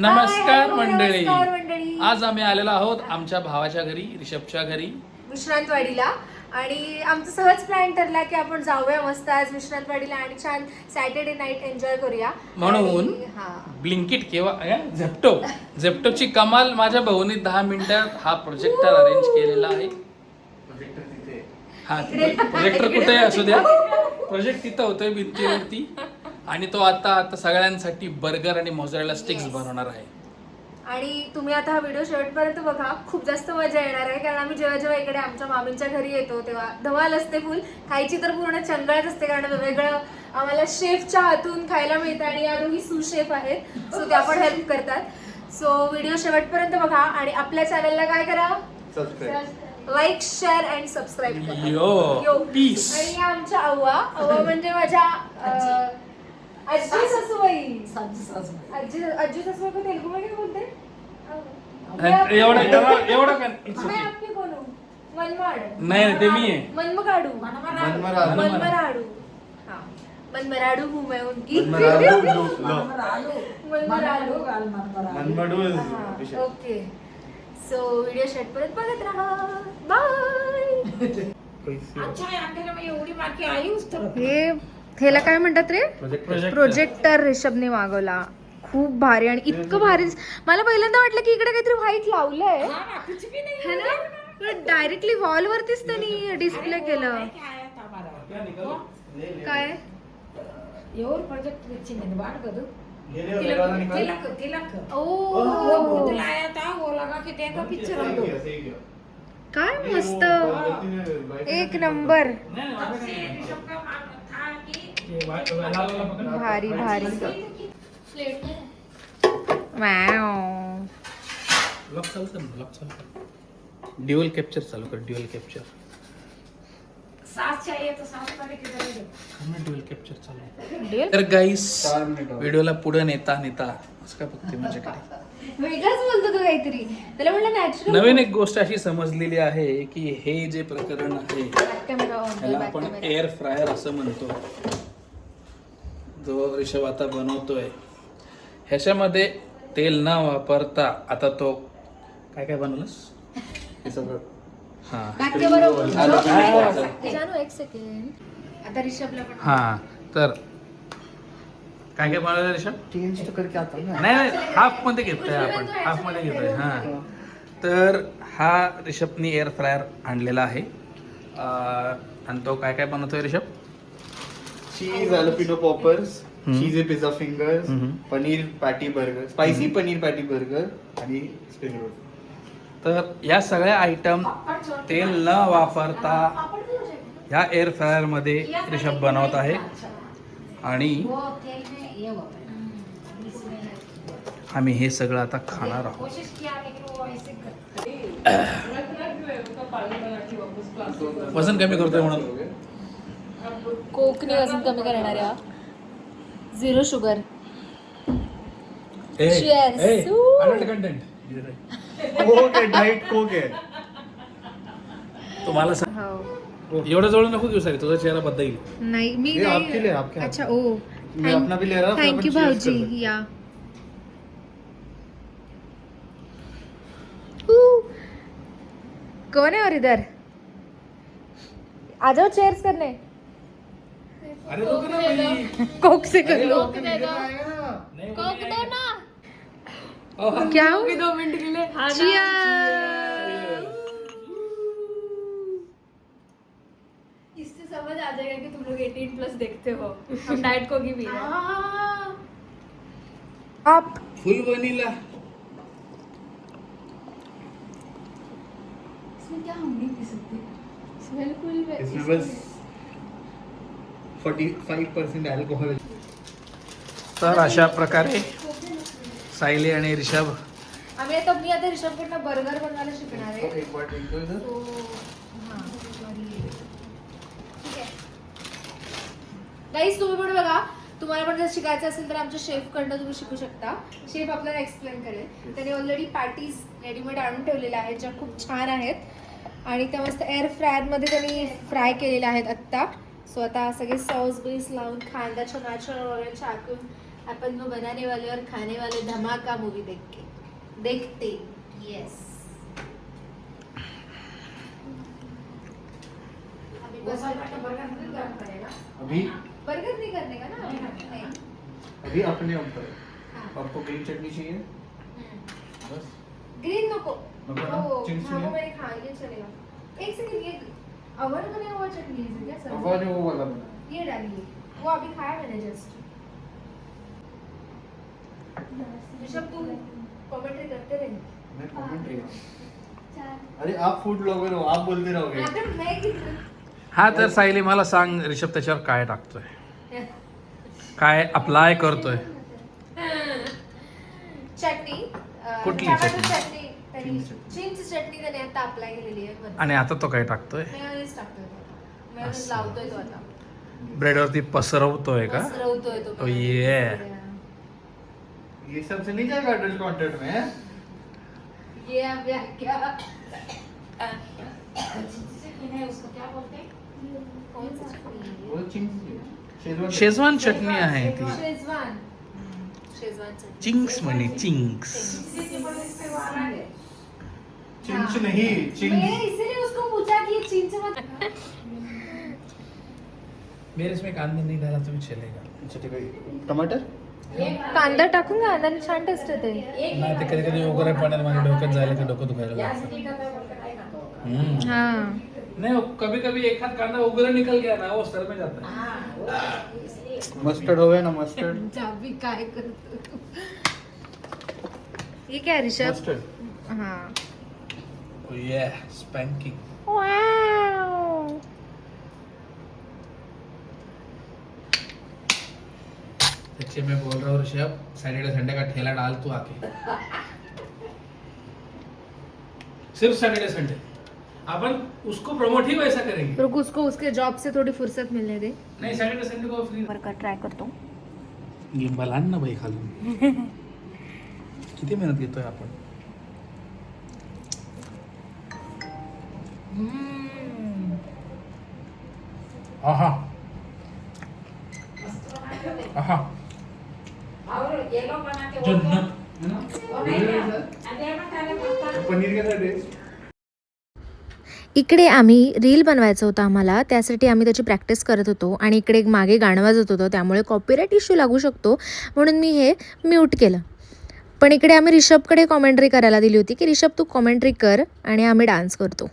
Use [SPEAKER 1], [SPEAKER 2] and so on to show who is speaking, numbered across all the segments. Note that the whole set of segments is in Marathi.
[SPEAKER 1] नमस्कार मंडळी. आज आम्ही आलेलो आहोत आमच्या भावाच्या घरी, रिषभच्या घरी,
[SPEAKER 2] विश्रांतवाडीला. आणि आमचं सहज प्लॅन ठरला की आपण जाऊया मस्त आज विश्रांतवाडीला आणि छान सॅटर्डे नाईट एन्जॉय करूया.
[SPEAKER 1] म्हणून ब्लिंकिट किंवा झेप्टोची कमाल माझ्या भाऊनी 10 मिनिटात हा प्रोजेक्टर अरेंज केलेला आहे. हा प्रोजेक्टर कुठे असू द्या, प्रोजेक्ट तिथं होतोय भिंतीवरती. आणि तो आता सगळ्यांसाठी बर्गर आणि मोझरेला स्टिक्स बनवणार आहे.
[SPEAKER 2] आणि तुम्ही आता हा व्हिडिओ शेवटपर्यंत बघा, खूप जास्त मजा येणार आहे. कारण आम्ही जेव्हा इकडे आमच्या मामींच्या घरी येतो तेव्हा धमाल असते फुल. खायची तर पूर्ण चंगळच असते, कारण वेगवेगळं आम्हाला शेफच्या हातून खायला मिळतं आणि या दोघी सुशेफ आहेत, सो त्या पण हेल्प करतात. सो व्हिडिओ शेवटपर्यंत बघा आणि आपल्या चॅनलला काय करा, लाईक, शेअर अँड सबस्क्राईब करा.
[SPEAKER 1] यो पीस.
[SPEAKER 2] आणि या आमच्या अव्वा म्हणजे माझ्या आजी सासूबाई. आजी सासूबाई को तेलुगु में क्या बोलते हैं?
[SPEAKER 1] एवढं
[SPEAKER 2] मैं आपकी बोलूं मनमाड.
[SPEAKER 1] नाही ते मी आहे.
[SPEAKER 2] मनमगाडू. मनमराडू. हाँ, मनमराडू हूँ मैं उनकी. मनमराडू. ओके. सो व्हिडिओ शेवटपर्यंत बघत राहा. बाय. हे ह्याला काय म्हणतात रे? प्रोजेक्टर रिषभने मागवला. खूप भारी आणि इतकं भारी. मला पहिल्यांदा वाटलं की इकडे काहीतरी व्हाईट लावलंय है ना, पण डायरेक्टली वॉल वरतीच त्यांनी डिस्प्ले केलं. काय
[SPEAKER 3] ఎవరు ప్రాజెక్ట్ ఇచ్చింది వాడు కదా
[SPEAKER 2] काय मस्त, एक नंबर. भारी भारी.
[SPEAKER 1] ड्युअल कॅप्चर चालू कर. ड्युअल कॅप्चर चालू. तर गाईस, व्हिडिओला पुढे नेता असं काय बघते माझ्याकडे.
[SPEAKER 2] वेगळंच बोलतो तो काहीतरी. त्याला म्हणलं नॅचरल.
[SPEAKER 1] नवीन एक गोष्ट अशी समजलेली आहे की हे जे प्रकरण आहे त्याला आपण एअर फ्रायर असं म्हणतो, जो रिषभ आता बनवतोय. ह्याच्यामध्ये तेल न वापरता आता तो काय काय बनवलंस हे सगळं.
[SPEAKER 2] एक सेकंड. आता रिषभला पण
[SPEAKER 1] तर काय काय बनवलं रिषभ?
[SPEAKER 4] चेंज तो करके आता ना.
[SPEAKER 1] नाही हाफ मध्ये घेतोय आपण, हाफ मध्ये घेतोय. तर हा रिषभनी एअर फ्रायर आणलेला आहे. आणि तो काय काय बनवतोय Rishabh?
[SPEAKER 4] Cheese jalapeno poppers, cheese pizza fingers, paneer patty burger, spicy paneer patty burger आणि स्प्रिंग रोल.
[SPEAKER 1] तर या सगळ्या आयटम तेल न वापरता ह्या एअर फ्रायर मध्ये रिषभ बनवत आहे. आणि आम्ही हे सगळं आता खाणार आहोत. वजन कमी करतोय म्हणून
[SPEAKER 2] कोकणी वजन कमी करणार या. 0 शुगर.
[SPEAKER 1] कंटेंट
[SPEAKER 4] कोक आहे, डाएट कोक आहे.
[SPEAKER 1] तुम्हाला एवढं जवळ नको घेऊ सारी, तुझा चेहरा बद्दल येईल.
[SPEAKER 2] नाही मी
[SPEAKER 4] ये आपके लिए, आपके
[SPEAKER 2] अच्छा ओ
[SPEAKER 4] मैं अपना भी ले रहा हूं.
[SPEAKER 2] थैंक यू भाऊजी. या कौन है और इधर? आ जाओ चेयर्स करने.
[SPEAKER 1] अरे रुक ना भाई.
[SPEAKER 2] कोक से कर लो.
[SPEAKER 1] कोक दो ना.
[SPEAKER 2] क्या 2 मिनट के लिए. इससे समझ आ जाएगा कि तुम लोग 18+ देखते हो. हम डाइट को भी पी रहे हैं. आप
[SPEAKER 1] फुल वनीला.
[SPEAKER 2] इसमें क्या हम नहीं पी सकते. बिल्कुल
[SPEAKER 4] इसमें बस 45% अल्कोहोल.
[SPEAKER 1] तर अशा प्रकारे सायली आणि रिषभ.
[SPEAKER 2] मी आता रिषभकडनं बर्गर बनवायला शिकणार आहे.
[SPEAKER 4] एक बार ड्रिंक दो इधर.
[SPEAKER 2] गाईस, तुम्ही पण बघा, तुम्हाला पण जर शिकायचं असेल तर आमच्या शेफकडनं तुम्ही शिकू शकता. शेफ आपल्याला एक्सप्लेन करेल. त्यांनी ऑलरेडी पॅटीज रेडीमेड आणून ठेवलेल्या आहेत ज्या खूप छान आहेत आणि त्या मस्त एअर फ्रायरमध्ये त्यांनी फ्राय केलेल्या आहेत आत्ता. सो आता सगळे सॉस बेस लावून कांदा टोमॅटो वगैरे टाकून अपन वो बनाने वाले और खाने वाले धमाका मूवी देखते यस। अभी बस
[SPEAKER 4] अभी
[SPEAKER 2] बर्गर नहीं करने का ना, नहीं।
[SPEAKER 4] अभी अपने ऊपर
[SPEAKER 2] हाँ।
[SPEAKER 4] आपको ग्रीन चटनी चाहिए बस।
[SPEAKER 2] ग्रीन नको,
[SPEAKER 4] नको ना?
[SPEAKER 2] वो
[SPEAKER 4] चिंग्स
[SPEAKER 2] हाँ, वो
[SPEAKER 4] नहीं?
[SPEAKER 2] मैंने खा लिया, चलेगा। एक सेकंड, ये अवर बने हुआ चटनी है क्या सर?
[SPEAKER 4] अब वो वाला बना।
[SPEAKER 2] ये डालिए, वो अभी खाया मैंने जस्ट। ऋषभ तू कमेंट्री करते रहे।
[SPEAKER 4] मैं कमेंट्री अरे आप फूड ब्लॉगर हो, आप बोलते रहोगे।
[SPEAKER 2] अगर मैं किती
[SPEAKER 1] हा तर सायली मला सांग ऋषभ त्याच्यावर काय टाकतोय, काय अप्लाय करतोय.
[SPEAKER 2] चटणी
[SPEAKER 1] कुठली
[SPEAKER 2] टोमॅटो
[SPEAKER 1] चटणी?
[SPEAKER 2] चटणी त्यांनी चिंच चटणी त्याने आता अप्लाय केलेली आहे वरती.
[SPEAKER 1] आणि आता तो काय टाकतोय,
[SPEAKER 2] मेयोनीज टाकतोय तो. मेयोनीज
[SPEAKER 1] असं.
[SPEAKER 2] लावतोय तो आता.
[SPEAKER 1] ब्रेडवरती पसरवतोय का.
[SPEAKER 2] पसरवतोय तो.
[SPEAKER 1] Oh, yeah.
[SPEAKER 4] ये सबसे नहीं जाएगा एडल्ट कंटेंट में.
[SPEAKER 2] ये अब क्या
[SPEAKER 3] उसको क्या बोलते हैं?
[SPEAKER 2] कौन सा चटणी है?
[SPEAKER 4] वो चिंग्स
[SPEAKER 1] शेजवान चटणी आहे ती.
[SPEAKER 2] शेजवान शेजवान चटणी.
[SPEAKER 1] चिंग्स म्हणे चिंग्स.
[SPEAKER 4] चिंच नहीं चिंग्स.
[SPEAKER 2] मैंने इसीलिए उसको पूछा कि ये चिंच मत.
[SPEAKER 1] मेरे इसमें कांदा नहीं डाला तो भी चलेगा.
[SPEAKER 4] अच्छा ठीक है. टमाटर
[SPEAKER 2] कांदा टाकून घ्या, आणि छान टेस्ट येते.
[SPEAKER 1] नाही ते कधी कधी वगैरे पाण्यात माझ्या डोक्यात जायला की डोकं दुखायला लागतं.
[SPEAKER 2] हाँ
[SPEAKER 1] नहीं कभी कभी एक हाथ कांदा उगरा निकल गया ना वो सर में जाता है.
[SPEAKER 4] मस्टर्ड हो गया ना मस्टर्ड.
[SPEAKER 2] जाबी काय करतो. ये क्या है ऋषभ?
[SPEAKER 4] मस्टर्ड
[SPEAKER 2] हाँ
[SPEAKER 1] Oh yeah, spanking.
[SPEAKER 2] वाव.
[SPEAKER 1] सच्चे मैं बोल रहा हूँ ऋषभ, सैटरडे संडे का ठेला डाल तू आके. सिर्फ सैटरडे संडे अपन उसको प्रमोट ही वैसा करेंगे.
[SPEAKER 2] रुक, उसको उसके जॉब से थोड़ी फुर्सत मिलने दे.
[SPEAKER 1] नहीं सैटरडे संडे को फ्री.
[SPEAKER 2] का ट्राय करतो.
[SPEAKER 1] गिंबल आण ना बाई खालून. किती मेहनत घेतोय आपण. आहा आहा
[SPEAKER 3] और ये लोग बनाते
[SPEAKER 1] जन्नत.
[SPEAKER 3] वो नहीं ना अरे मसाले
[SPEAKER 4] पनीर कैसा टेस्ट.
[SPEAKER 2] इकडे आम्ही रील बनवायचं होतं आम्हाला, त्यासाठी आम्ही त्याची प्रॅक्टिस करत होतो आणि इकडे एक मागे गाणं वाजत होतं, त्यामुळे कॉपीराईट इश्यू लागू शकतो म्हणून मी हे म्यूट केलं. पण इकडे आम्ही ऋषभकडे कॉमेंट्री करायला दिली होती की ऋषभ तू कॉमेंट्री कर आणि आम्ही डान्स करतो.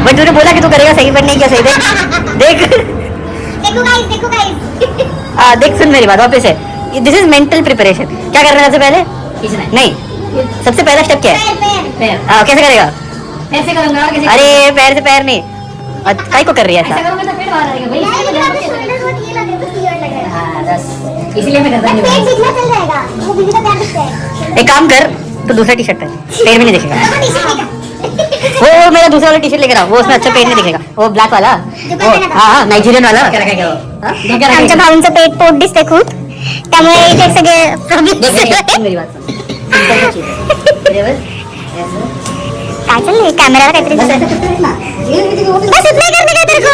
[SPEAKER 5] बट तूने बोला कि तू करेगा सही, बट नहीं किया सही. देख
[SPEAKER 6] देखो गाइस
[SPEAKER 5] देख सुन मेरी बात वापस है. दिस इज मेंटल प्रिपरेशन. क्या करना है सबसे पहले? नहीं, सबसे पहला स्टेप क्या है?
[SPEAKER 6] पैर
[SPEAKER 5] कैसे करेगा?
[SPEAKER 6] ऐसे करूंगा. कैसे
[SPEAKER 5] अरे पैर से पैर नहीं. काय को कर रही है
[SPEAKER 6] ऐसा
[SPEAKER 5] ऐसा?
[SPEAKER 6] करूंगा तो पेट बाहर आएगा भाई.
[SPEAKER 7] शोल्डर बहुत ये लग रहा है, कुछ weird लग रहा है.
[SPEAKER 6] हाँ बस इसलिए मैं करता
[SPEAKER 7] पेट
[SPEAKER 6] नहीं.
[SPEAKER 7] दिखना चल जाएगा, वो बीवी का प्यार दिखता है.
[SPEAKER 5] एक काम कर, तो दूसरा टी शर्ट पहन, पेड़ भी नहीं दिखेगा.
[SPEAKER 7] वो टी-शर्ट लेगा.
[SPEAKER 5] वो मेरा दूसरा वाला टी शर्ट लेकर आओ, वो उसमें अच्छा पेड़ नहीं दिखेगा. वो ब्लैक वाला, वो हाँ नाइजीरियन वाला.
[SPEAKER 6] क्या रखेगा वो?
[SPEAKER 7] आमच्या भाऊंचं पेट पोट दिसते खूप, त्यामुळे इथे सगळे प्रॉब्लेम.
[SPEAKER 6] मेरी बात सुन. क्या चीज़ है? मेरे बस ऐसे.
[SPEAKER 7] काय चाललंय कॅमेराला काहीतरी दिसत. बस इतना ही करने का तेरे को.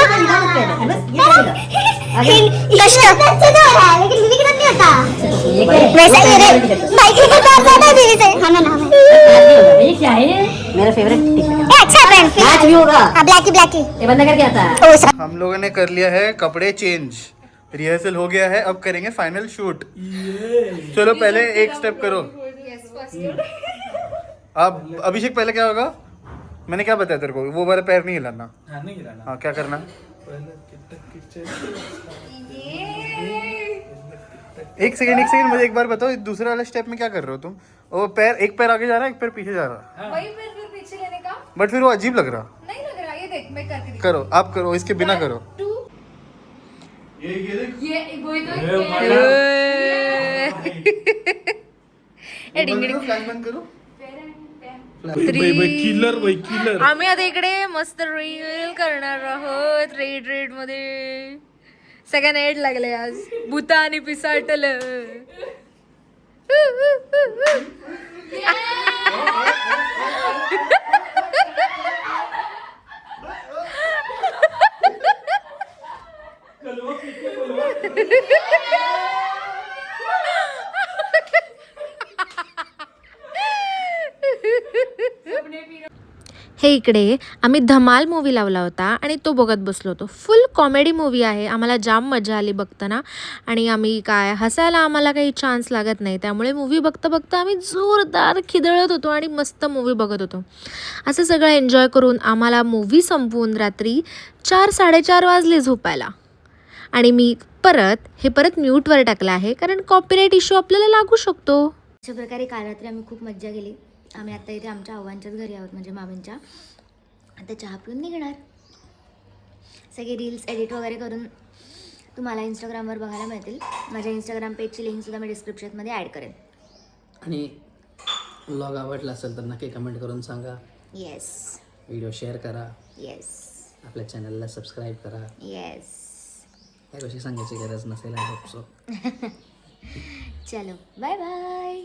[SPEAKER 7] कष्ट लेकिन बीवी के साथ नहीं होता वैसा. ये रे बाइक के साथ ज्यादा बीवी से. हाँ ना
[SPEAKER 6] ये क्या है ये?
[SPEAKER 5] मेरा फेवरेट टी शर्ट.
[SPEAKER 7] अच्छा फ्रेंड
[SPEAKER 6] मैच भी होगा.
[SPEAKER 7] Blackie Blackie.
[SPEAKER 6] ये बंदा करके आता है.
[SPEAKER 7] ओ सर
[SPEAKER 4] हम लोगों ने कर लिया है कपड़े चेंज. रिहर्सल हो गया है, अब करेंगे फाइनल शूट. चलो पहले एक स्टेप करो. अब अभिषेक पहले क्या होगा? मैंने क्या बताया तेरे को? वो वाला पैर नहीं हिलाना.
[SPEAKER 1] हाँ नहीं गिरा ना.
[SPEAKER 4] हाँ क्या करना? एक सेकंड मुझे एक बार बताओ, दूसरे वाले स्टेप में क्या कर रहे हो तुम? वो पैर, एक पैर आगे जा रहा है, एक पैर पीछे जा रहा है.
[SPEAKER 2] वही फिर पीछे लेने का
[SPEAKER 4] बट फिर वो अजीब लग रहा.
[SPEAKER 2] नहीं लग रहा. ये देख मैं करके
[SPEAKER 4] करो, आप करो, इसके बिना करो.
[SPEAKER 2] ये वही तो
[SPEAKER 4] फ्लैश बंद करो.
[SPEAKER 1] किलर.
[SPEAKER 2] आम्ही आता इकडे मस्त रील करणार आहोत. रेड मध्ये सगळ्यांना एड लागले आज. भूता आणि पिसाटल. हे इकडे आम्ही धमाल मूवी लावला होता आणि तो बघत बसलो होतो. फुल कॉमेडी मूवी आहे. आम्हाला जाम मजा आली बघताना आणि आम्ही काय हसायला आम्हाला काही चान्स लागत नाही. त्यामुळे मूवी बघता बघता आम्ही जोरदार खिदळत होतो आणि मस्त मूवी बघत होतो. असं सगळं एन्जॉय करून आम्हाला मूवी संपवून रात्री 4-4:30 वाजले झोपायला. आणि मी परत म्यूटवर टाकलं आहे कारण कॉपीराईट इश्यू आपल्याला लागू शकतो.
[SPEAKER 5] अशा प्रकारे काल रात्री आम्ही खूप मज्जा केली. आम्ही आता इथे आमच्या आव्हांच्याच घरी आहोत, म्हणजे मामींच्या. आता चहा पिऊन निघणार. सगळे रील्स एडिट वगैरे करून तुम्हाला इंस्टाग्रामवर बघायला मिळतील. माझ्या इंस्टाग्राम पेजची लिंकसुद्धा मी डिस्क्रिप्शनमध्ये ॲड करेन.
[SPEAKER 1] आणि व्लॉग आवडला असेल तर नक्की कमेंट करून सांगा.
[SPEAKER 5] येस
[SPEAKER 1] व्हिडिओ शेअर करा.
[SPEAKER 5] येस
[SPEAKER 1] आपल्या चॅनलला सबस्क्राईब करा.
[SPEAKER 5] येस.
[SPEAKER 1] या गोष्टी सांगायची गरज नसेल. I hope so.
[SPEAKER 5] चलो बाय बाय.